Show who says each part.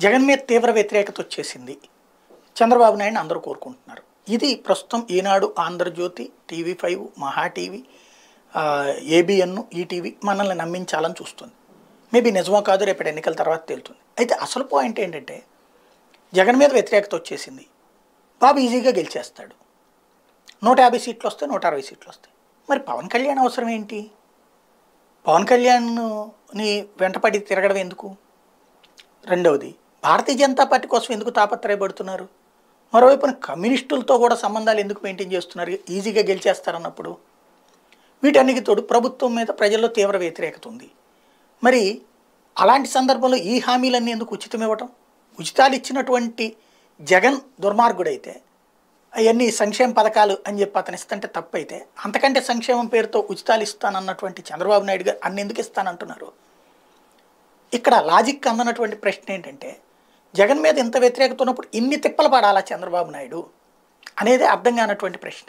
Speaker 1: జగన్ మీద తీవ్ర వ్యతిరేకత వచ్చేసింది. చంద్రబాబు నాయుడుని అందరూ కోరుకుంటున్నారు. ఇది ప్రస్తుతం ఈనాడు, ఆంధ్రజ్యోతి, టీవీ5, మహా టీవీ, ఏబిఎన్, ఈటీవీ మనల్ని నమ్మించాలని చూస్తుంది. మేబీ నిజమో కాదు రేపటి ఎన్నికల తర్వాత తేలుతుంది. అయితే అసలు పాయింట్ ఏంటంటే జగన్ మీద వ్యతిరేకత వచ్చేసింది. బాబు ఈజీగా గెలిచేస్తాడు. 150 సీట్లు వస్తాయి, 160 సీట్లు వస్తాయి. మరి పవన్ కళ్యాణ్ అవసరం ఏంటి? పవన్ కళ్యాణ్ని వెంటపడి తిరగడం ఎందుకు? రెండవది, భారతీయ జనతా పార్టీ కోసం ఎందుకు తాపత్రయపడుతున్నారు? మరోవైపున కమ్యూనిస్టులతో కూడా సంబంధాలు ఎందుకు మెయింటైన్ చేస్తున్నారు ఈజీగా గెలిచేస్తారన్నప్పుడు? వీటన్నిటికి తోడు ప్రభుత్వం మీద ప్రజల్లో తీవ్ర వ్యతిరేకత ఉంది. మరి అలాంటి సందర్భంలో ఈ హామీలన్నీ ఎందుకు ఉచితం ఇవ్వటం? ఉచితాలు ఇచ్చినటువంటి జగన్ దుర్మార్గుడైతే అవన్నీ సంక్షేమ పథకాలు అని చెప్పి అతను ఇస్తుంటే తప్పైతే, అంతకంటే సంక్షేమం పేరుతో ఉచితాలు ఇస్తానన్నటువంటి చంద్రబాబు నాయుడు గారు అన్ని ఎందుకు ఇస్తానంటున్నారు? ఇక్కడ లాజిక్ అందనటువంటి ప్రశ్న ఏంటంటే జగన్ మీద ఇంత వ్యతిరేకత ఉన్నప్పుడు ఇన్ని తిప్పలు పడాలా చంద్రబాబు నాయుడు అనేది అర్థం కానటువంటి ప్రశ్న.